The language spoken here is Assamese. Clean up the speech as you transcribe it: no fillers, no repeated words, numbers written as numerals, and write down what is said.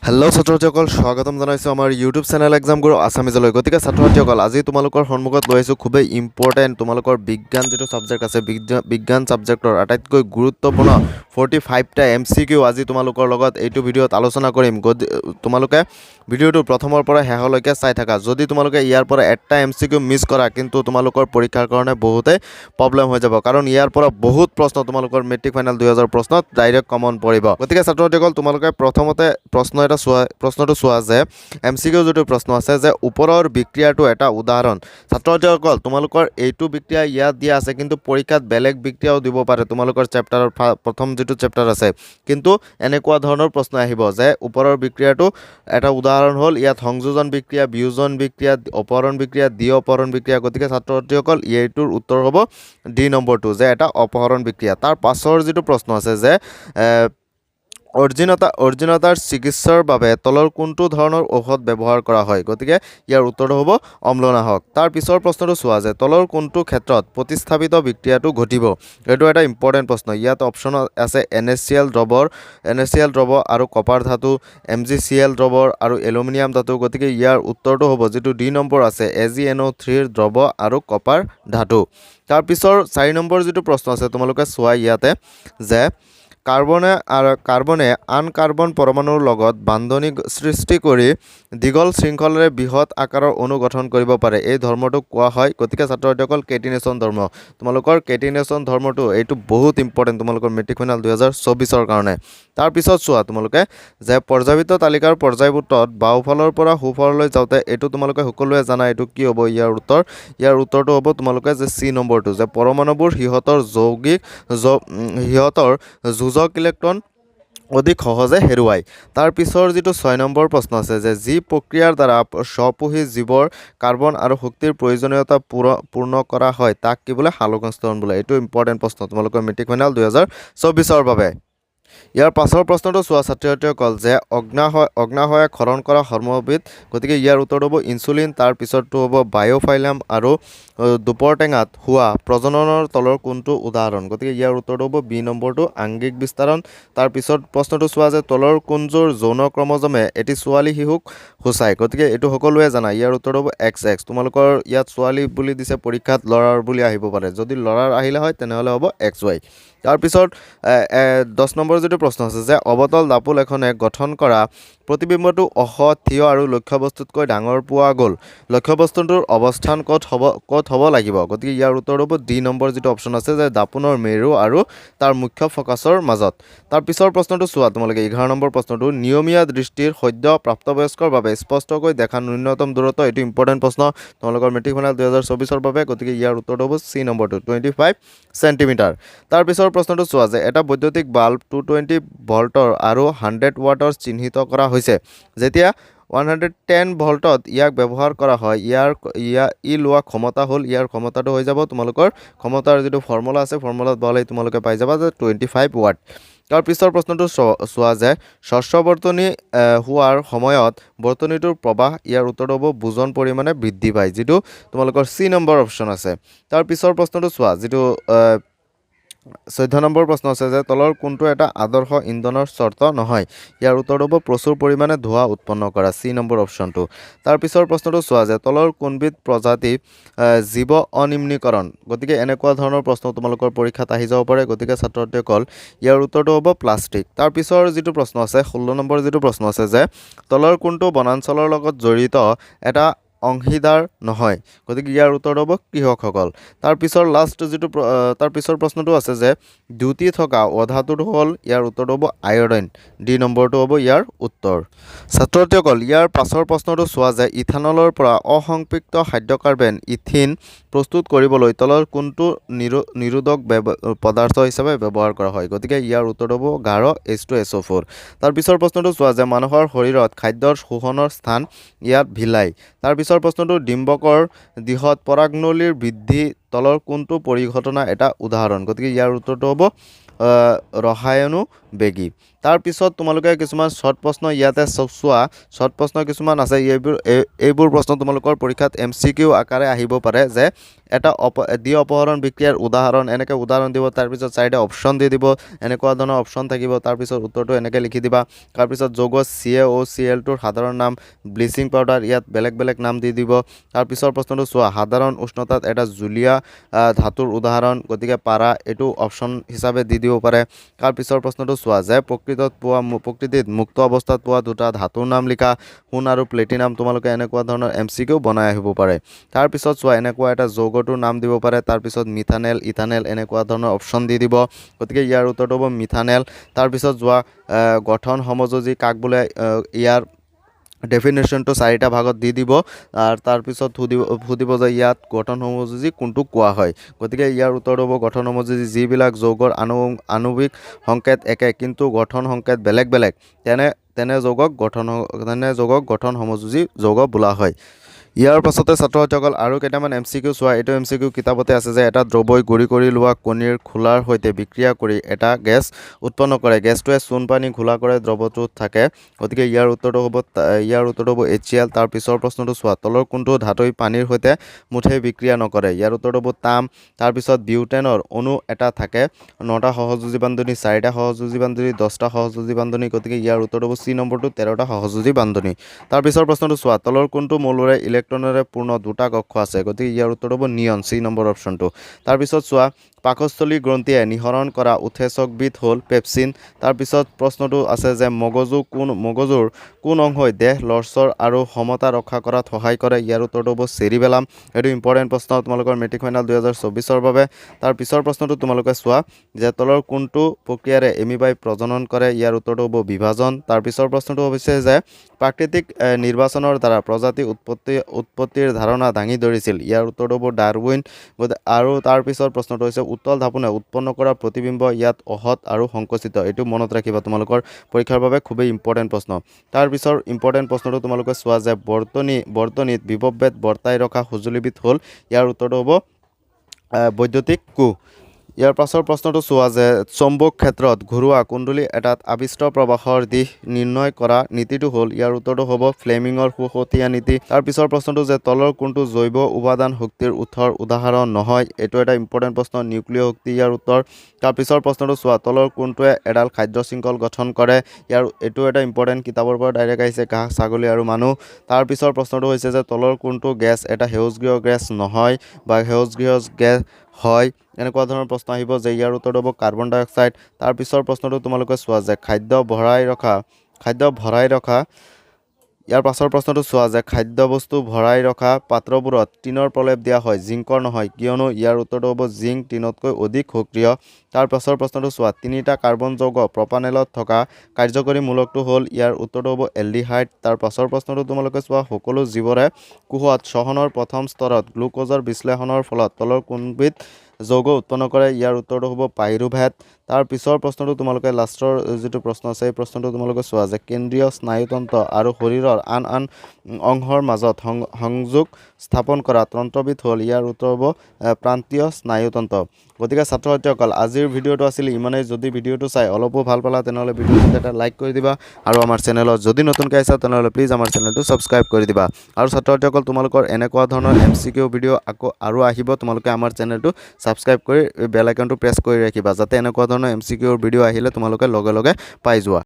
হেল্ল' ছাত্ৰছাত্ৰীসকল স্বাগতম জনাইছোঁ আমাৰ ইউটিউব চেনেল এক্সাম গুৰু আছামিজলৈ। গতিকে ছাত্ৰছাত্ৰীসকল আজি তোমালোকৰ সন্মুখত লৈ আহিছোঁ খুবেই ইম্পৰ্টেণ্ট তোমালোকৰ বিজ্ঞান যিটো ছাবজেক্ট আছে বিজ্ঞান ছাবজেক্টৰ আটাইতকৈ গুৰুত্বপূৰ্ণ 45টা MCQ আজি তোমালোকৰ লগত এইটো ভিডিঅ'ত আলোচনা কৰিম। তোমালোকে ভিডিঅ'টো প্ৰথমৰ পৰা শেষলৈকে চাই থাকা। যদি তোমালোকে ইয়াৰ পৰা এটা MCQ মিছ কৰা কিন্তু তোমালোকৰ পৰীক্ষাৰ কাৰণে বহুতেই প্ৰব্লেম হৈ যাব, কাৰণ ইয়াৰ পৰা বহুত প্ৰশ্ন তোমালোকৰ মেট্ৰিক ফাইনেল 2000 প্ৰশ্নত ডাইৰেক্ট কমন পৰিব। গতিকে ছাত্ৰছাত্ৰীসকল তোমালোকে প্ৰথমতে প্ৰশ্নটো চোৱা যে MCQ যিটো প্ৰশ্ন আছে যে ওপৰৰ বিক্ৰিয়াটো এটা উদাহৰণ। ছাত্ৰছাত্ৰীসকল তোমালোকৰ এইটো বিক্ৰিয়া ইয়াত দিয়া আছে, কিন্তু পৰীক্ষাত বেলেগ বিক্ৰিয়াও দিব পাৰে তোমালোকৰ চেপ্টাৰৰ প্ৰথম যিটো চেপ্টাৰ আছে। কিন্তু এনেকুৱা ধৰণৰ প্ৰশ্ন আহিব যে ওপৰৰ বিক্ৰিয়াটো এটা উদাহৰণ হ'ল, ইয়াত সংযোজন বিক্ৰিয়া, বিয়োজন বিক্ৰিয়া, অপহৰণ বিক্ৰিয়া, দ্বি অপহৰণ বিক্ৰিয়া। গতিকে ছাত্ৰছাত্ৰীসকল এইটোৰ উত্তৰ হ'ব ডি নম্বৰটো, যে এটা অপহৰণ বিক্ৰিয়া। তাৰ পাছৰ যিটো প্ৰশ্ন আছে যে অৰ্জিনতাৰ চিকিৎসাৰ বাবে তলৰ কোনটো ধৰণৰ ঔষধ ব্যৱহাৰ কৰা হয়? গতিকে ইয়াৰ উত্তৰটো হ'ব অম্লনাশক। তাৰ পিছৰ প্ৰশ্নটো চোৱা যে তলৰ কোনটো ক্ষেত্ৰত প্ৰতিস্থাপিত বিক্ৰিয়াটো ঘটিব? এইটো এটা ইম্পৰ্টেণ্ট প্ৰশ্ন। ইয়াত অপশ্যন আছে NaCl দ্ৰৱ আৰু কপাৰ ধাতু, MgCl দ্ৰৱ আৰু এলুমিনিয়াম ধাতু। গতিকে ইয়াৰ উত্তৰটো হ'ব যিটো ডি নম্বৰ আছে AgNO3 দ্ৰৱ আৰু কপাৰ ধাতু। তাৰপিছৰ 4 নম্বৰ যিটো প্ৰশ্ন আছে তোমালোকে চোৱা ইয়াতে যে কাৰ্বনে আন কাৰ্বন পৰমাণুৰ লগত বান্ধনি সৃষ্টি কৰি দীঘল শৃংখলেৰে বৃহৎ আকাৰৰ অণু গঠন কৰিব পাৰে। এই ধৰ্মটোক কোৱা হয়, গতিকে ছাত্ৰছাত্ৰীসকল কেটিনেশ্যন ধৰ্ম। তোমালোকৰ কেটিনেশ্যন ধৰ্মটো এইটো বহুত ইম্পৰ্টেণ্ট তোমালোকৰ মেট্ৰিক ফাইনেল 2024ৰ কাৰণে। তাৰপিছত চোৱা তোমালোকে যে পৰ্যায়বৃত্ত তালিকাৰ পৰ্যায়বৃত্তত বাওঁফালৰ পৰা সোঁফাললৈ যাওঁতে এইটো তোমালোকে সকলোৱে জানা, এইটো কি হ'ব ইয়াৰ উত্তৰটো হ'ব তোমালোকে যে চি নম্বৰটো, যে পৰমাণুবোৰ সিহঁতৰ যোজক ইলেক্ট্ৰন অধিক সহজে হেৰুৱায়। তাৰপিছৰ যিটো 6 নম্বৰ প্ৰশ্ন আছে যে যি প্ৰক্ৰিয়াৰ দ্বাৰা স্বপোষী জীৱৰ কাৰ্বন আৰু শক্তিৰ প্ৰয়োজনীয়তা পূৰ্ণ কৰা হয় তাক কি বোলে? সালোকসংশ্লেষণ বোলে। এইটো ইম্পৰ্টেণ্ট প্ৰশ্ন তোমালোকৰ মেট্ৰিক ফাইনেল 2024ৰ বাবে। ইয়াৰ পাছৰ প্ৰশ্নটো চোৱা ছাত্ৰীসকল যে অগ্নাশয়ে ক্ষৰণ কৰা হৰম'বিধ। গতিকে ইয়াৰ উত্তৰটো হ'ব ইনচুলিন। তাৰ পিছৰটো হ'ব বায়'ফাইলাম আৰু দুপৰটেঙাত হোৱা প্ৰজননৰ তলৰ কোনটো উদাহৰণ? গতিকে ইয়াৰ উত্তৰটো হ'ব বি নম্বৰটো আংগিক বিস্তাৰণ। তাৰপিছত প্ৰশ্নটো চোৱা যে তলৰ কোনযোৰ যৌন ক্ৰমজমে এটি ছোৱালী শিশুক সূচায়? গতিকে এইটো সকলোৱে জানা, ইয়াৰ উত্তৰটো হ'ব XX। তোমালোকৰ ইয়াত ছোৱালী বুলি দিছে পৰীক্ষাত, ল'ৰাৰ বুলি আহিব পাৰে। যদি ল'ৰাৰ আহিলে হয় তেনেহ'লে হ'ব XY। তাৰপিছত 10 নম্বৰ যিটো প্ৰশ্ন আছে যে অৱতল দাপোল এখনে গঠন কৰা প্ৰতিবিম্বটো থিয় আৰু লক্ষ্যবস্তুতকৈ ডাঙৰ পোৱা গ'ল। লক্ষ্যবস্তুটোৰ অৱস্থান ক'ত হ'ব লাগিব? গতিকে ইয়াৰ উত্তৰ হ'ব ডি নম্বৰ যিটো অপশ্যন আছে, যে দাপোনৰ মেৰু আৰু তাৰ মুখ্য ফকাছৰ মাজত। তাৰ পিছৰ প্ৰশ্নটো চোৱা তোমালোকে 11 নম্বৰ প্ৰশ্নটো নিয়মীয়া দৃষ্টিৰ সদ্য প্ৰাপ্তবয়স্কৰ বাবে স্পষ্টকৈ দেখা ন্যূনতম দূৰত্ব। এইটো ইম্পৰ্টেণ্ট প্ৰশ্ন তোমালোকৰ মেট্ৰিক ফাইনেল 2024ৰ বাবে। গতিকে ইয়াৰ উত্তৰটো হ'ব চি নম্বৰটো 25 চেণ্টিমিটাৰ। তাৰপিছৰ প্ৰশ্নটো চোৱা যে এটা বৈদ্যুতিক বাল্ব 220 ভল্টৰ আৰু 100 ৱাটৰ চিহ্নিত কৰা হৈছে। যেতিয়া 110 ভল্টত ইয়াক ব্যৱহাৰ কৰা হয়, ই লোৱা ক্ষমতা হ'ল, ইয়াৰ ক্ষমতাটো হৈ যাব তোমালোকৰ ক্ষমতাৰ যিটো ফৰ্মুলা আছে, ফৰ্মুলাত বহালে তোমালোকে পাই যাবা যে 25 ৱাট। তাৰ পিছৰ প্ৰশ্নটো চোৱা যে শস্য বৰ্তনী হোৱাৰ সময়ত বৰ্তনীটোৰ প্ৰবাহ, ইয়াৰ উত্তৰটো হ'ব বোজন পৰিমাণে বৃদ্ধি পায়, যিটো তোমালোকৰ চি নম্বৰ অপশ্যন আছে। তাৰ পিছৰ প্ৰশ্নটো চোৱা যিটো 14 নম্বৰ প্ৰশ্ন আছে যে তলৰ কোনটো এটা আদৰ্শ ইন্ধনৰ চৰ্ত নহয়? ইয়াৰ উত্তৰটো হ'ব প্ৰচুৰ পৰিমাণে ধোঁৱা উৎপন্ন কৰা, চি নম্বৰ অপশ্যনটো। তাৰ পিছৰ প্ৰশ্নটো চোৱা যে তলৰ কোনবিধ প্ৰজাতি জীৱ অনিম্নীকৰণ? গতিকে এনেকুৱা ধৰণৰ প্ৰশ্ন তোমালোকৰ পৰীক্ষাত আহি যাব পাৰে। গতিকে ছাত্ৰছাত্ৰীসকল ইয়াৰ উত্তৰটো হ'ব প্লাষ্টিক। তাৰ পিছৰ যিটো প্ৰশ্ন আছে 16 নম্বৰ যিটো প্ৰশ্ন আছে যে তলৰ কোনটো বনাঞ্চলৰ লগত জড়িত এটা অংশীদাৰ নহয়? গতিকে ইয়াৰ উত্তৰটো হ'ব কৃষকসকল। তাৰ পিছৰ প্ৰশ্নটো আছে যে দ্যুতি থকা অধাতুটো হ'ল, ইয়াৰ উত্তৰটো হ'ব আয়ডিন, ডি নম্বৰটো হ'ব ইয়াৰ উত্তৰ। ছাত্ৰছাত্ৰীসকল ইয়াৰ পাছৰ প্ৰশ্নটো চোৱা যে ইথানলৰ পৰা অসম্পৃক্ত খাদ্য কাৰ্বন ইথিন প্ৰস্তুত কৰিবলৈ তলৰ কোনটো নিৰোধক পদাৰ্থ হিচাপে ব্যৱহাৰ কৰা হয়? গতিকে ইয়াৰ উত্তৰটো হ'ব গাঢ় H2SO4। তাৰ পিছৰ প্ৰশ্নটো চোৱা যে মানুহৰ শৰীৰত খাদ্যৰ শোষণৰ স্থান ইয়াত ভিলাই। তাৰ পিছৰ প্ৰশ্নটো ডিম্বকৰ দিশত পৰাগনলীৰ বৃদ্ধি তলৰ কোনটো পৰিঘটনা এটা উদাহৰণ? গতিকে ইয়াৰ উত্তৰটো হ'ব ৰসায়নোবেগী। তাৰ পিছত তোমালোকে কিছুমান শৰ্ট প্ৰশ্ন ইয়াতে চোৱা শৰ্ট প্ৰশ্ন কিছুমান আছে এইবোৰ প্ৰশ্ন তোমালোকৰ পৰীক্ষাত MCQ আকাৰে আহিব পাৰে যে এটা দ্বি অপহৰণ বিক্ৰিয়াৰ উদাহৰণ এনেকৈ উদাহৰণ দিব তাৰপিছত চাৰিটা অপশ্যন দি দিব এনেকুৱা ধৰণৰ অপশ্যন থাকিব তাৰপিছত উত্তৰটো এনেকৈ লিখি দিবা তাৰপিছত যৌগ CaOCl2ৰ সাধাৰণ নাম ব্লিচিং পাউডাৰ ইয়াত বেলেগ বেলেগ নাম দি দিব তাৰপিছৰ প্ৰশ্নটো চোৱা সাধাৰণ উষ্ণতাত এটা জুলীয়া ধাতুৰ উদাহৰণ গতিকে পাৰা এইটো অপশ্যন হিচাপে দি দিব পাৰে তাৰপিছৰ প্ৰশ্নটো চোৱা যে প্ৰকৃতিত মুক্ত অৱস্থাত পোৱা দুটা ধাতুৰ নাম লিখা সোণ আৰু প্লেটিনাম তোমালোকে এনেকুৱা ধৰণৰ MCQ বনাই আহিব পাৰে তাৰপিছত চোৱা এনেকুৱা এটা যৌগটোৰ নাম দিব পাৰে তাৰপিছত মিথানেল ইথানেল এনেকুৱা ধৰণৰ অপশ্যন দি দিব গতিকে ইয়াৰ উত্তৰটো হ'ব মিথানেল তাৰপিছত যোৱা গঠন সমযোজী কাক বোলে ইয়াৰ ডেফিনেশ্যনটো চাৰিটা ভাগত দি দিব আৰু তাৰপিছত সুধিব যে ইয়াত গঠন সমযোজী কোনটো কোৱা হয় গতিকে ইয়াৰ উত্তৰ হ'ব গঠন সমযোজী যিবিলাক যৌগৰ আণৱিক সংকেত একে কিন্তু গঠন সংকেত বেলেগ বেলেগ তেনে যৌগক গঠন সমযোজী যৌগ বোলা হয় ইয়াৰ পাছতে ছাত্ৰ-ছাত্ৰীসকল আৰু কেইটামান MCQ চোৱা এইটো MCQ কিতাপতে আছে যে এটা দ্ৰৱই গুৰি কৰি লোৱা কণীৰ খোলাৰ সৈতে বিক্ৰিয়া কৰি এটা গেছ উৎপন্ন কৰে গেছটোৱে চূণ পানী ঘোলা কৰে দ্ৰৱটোত থাকে গতিকে ইয়াৰ উত্তৰটো হ'ব HCl তাৰ পিছৰ প্ৰশ্নটো চোৱা তলৰ কোনটো ধাতুই পানীৰ সৈতে মুঠেই বিক্ৰিয়া নকৰে ইয়াৰ উত্তৰটো হ'ব তাম তাৰপিছত বিউটেনৰ অণু এটা থাকে 9টা সহযোজী বান্ধনী 4টা সহযোজী বান্ধনী 10টা সহযোজী বান্ধনী গতিকে ইয়াৰ উত্তৰটো হ'ব C নম্বৰটো 13টা সহযোজী বান্ধনী তাৰপিছৰ প্ৰশ্নটো চোৱা তলৰ কোনটো মৌলৰে ইলেক্ট্ৰনেৰে পূৰ্ণ দুটা কক্ষ আছে গতিকে ইয়াৰ উত্তৰ হ'ব নিয়ন C নম্বৰ অপশ্যনটো তাৰপিছত চোৱা পাকস্থলী গ্ৰন্থিয়ে নিঃসৰণ কৰা উৎসেচকবিধ হ'ল পেপচিন তাৰপিছত প্ৰশ্নটো আছে যে মগজুৰ কোন অংশই দেহ লৰচৰ আৰু সমতা ৰক্ষা কৰাত সহায় কৰে ইয়াৰ উত্তৰটো হ'ব চেৰিবেলাম এইটো ইম্পৰ্টেণ্ট প্ৰশ্ন তোমালোকৰ মেট্ৰিক ফাইনেল 2024ৰ বাবে তাৰ পিছৰ প্ৰশ্নটো তোমালোকে চোৱা যে তলৰ কোনটো প্ৰক্ৰিয়াৰে এমিবাই প্ৰজনন কৰে ইয়াৰ উত্তৰটো হ'ব বিভাজন তাৰ পিছৰ প্ৰশ্নটো হৈছে যে প্ৰাকৃতিক নিৰ্বাচনৰ দ্বাৰা প্ৰজাতি উৎপত্তিৰ ধাৰণা দাঙি ধৰিছিল ইয়াৰ উত্তৰটো হ'ব ডাৰউইন আৰু তাৰ পিছৰ প্ৰশ্নটো হৈছে উত্তল ধাপনে উৎপন্ন কৰা প্ৰতিবিম্ব ইয়াত অহৎ আৰু সংকুচিত এইটো মনত ৰাখিবা তোমালোকৰ পৰীক্ষাৰ বাবে খুবেই ইম্পৰ্টেণ্ট প্ৰশ্ন তাৰ পিছৰ ইম্পৰ্টেণ্ট প্ৰশ্নটো তোমালোকে চোৱা যে বৰ্তনীত বিভৱভেদ বৰ্তাই ৰখা সঁজুলিবিধ হ'ল ইয়াৰ উত্তৰটো হ'ব বৈদ্যুতিক কু ইয়াৰ পাছৰ প্ৰশ্নটো চোৱা যে চৌম্বক ক্ষেত্ৰত ঘূৰোৱা কুণ্ডলী এটাত আবিষ্ট প্ৰবাহৰ দিশ নিৰ্ণয় কৰা নীতিটো হ'ল ইয়াৰ উত্তৰটো হ'ব ফ্লেমিঙৰ সুসতীয়া নীতি তাৰ পিছৰ প্ৰশ্নটো যে তলৰ কোনটো জৈৱ উপাদান শক্তিৰ উৎসৰ উদাহৰণ নহয় এইটো এটা ইম্পৰ্টেণ্ট প্ৰশ্ন নিউক্লিয় শক্তি ইয়াৰ উত্তৰ তাৰ পিছৰ প্ৰশ্নটো চোৱা তলৰ কোনটোৱে এডাল খাদ্য শৃংখল গঠন কৰে এইটো এটা ইম্পৰ্টেণ্ট কিতাপৰ পৰা ডাইৰেক্ট আহিছে ঘাঁহ ছাগলী আৰু মানুহ তাৰ পিছৰ প্ৰশ্নটো হৈছে যে তলৰ কোনটো গেছ এটা সেউজগৃহ গেছ নহয় বা সেউজগৃহ গেছ হয় এনেকুৱা ধৰণৰ প্ৰশ্ন আহিব যে ইয়াৰ উত্তৰটো হ'ব কাৰ্বন ডাই অক্সাইড তাৰ পিছৰ প্ৰশ্নটো তোমালোকে চোৱা যে খাদ্য ভৰাই ৰখা ইয়াৰ পাছৰ প্ৰশ্নটো চোৱা যে খাদ্যবস্তু ভৰাই ৰখা পাত্ৰবোৰত টিনৰ প্ৰলেপ দিয়া হয় জিংকৰ নহয় কিয়নো ইয়াৰ উত্তৰটো হ'ব জিংক টিনতকৈ অধিক সক্ৰিয় তাৰ পাছৰ প্ৰশ্নটো চোৱা 3টা কাৰ্বন যৌগ প্ৰপানেলত থকা কাৰ্যকৰী মূলকটো হ'ল ইয়াৰ উত্তৰটো হ'ব এলডিহাইড তাৰ পাছৰ প্ৰশ্নটো তোমালোকে চোৱা সকলো জীৱৰে কোষত শ্বসনৰ প্ৰথম স্তৰত গ্লুক'জৰ বিশ্লেষণৰ ফলত তলৰ কোনবিধ যৌগ উৎপন্ন কৰে ইয়াৰ উত্তৰটো হ'ব পাইৰুভেট তাৰ পিছৰ প্ৰশ্নটো তোমালোকে লাষ্টৰ যিটো প্ৰশ্ন আছে এই প্ৰশ্নটো তোমালোকে চোৱা যে কেন্দ্ৰীয় স্নায়ুতন্ত্ৰ আৰু শৰীৰৰ আন অংশৰ মাজত সংযোগ স্থাপন কৰা তন্ত্ৰবিধ হ'ল ইয়াৰ উত্তৰ হ'ব প্ৰান্তীয় স্নায়ুতন্ত্ৰ গতিকে ছাত্ৰ-ছাত্ৰীসকল আজিৰ ভিডিঅ'টো আছিল ইমানেই যদি ভিডিঅ'টো চাই অলপো ভাল পালা তেনেহ'লে ভিডিঅ'টোত এটা লাইক কৰি দিবা আৰু আমাৰ চেনেলত যদি নতুনকৈ আহিছা তেনেহ'লে প্লিজ আমাৰ চেনেলটো ছাবস্ক্ৰাইব কৰি দিবা আৰু ছাত্ৰ-ছাত্ৰীসকল তোমালোকৰ এনেকুৱা ধৰণৰ MCQ ভিডিঅ' আৰু আহিব তোমালোকে আমাৰ চেনেলটো ছাবস্ক্ৰাইব কৰি বেল আইকনটো প্ৰেছ কৰি ৰাখিবা যাতে এনেকুৱা ধৰণৰ MCQৰ ভিডিঅ' আহিলে তোমালোকে লগে লগে পাই যোৱা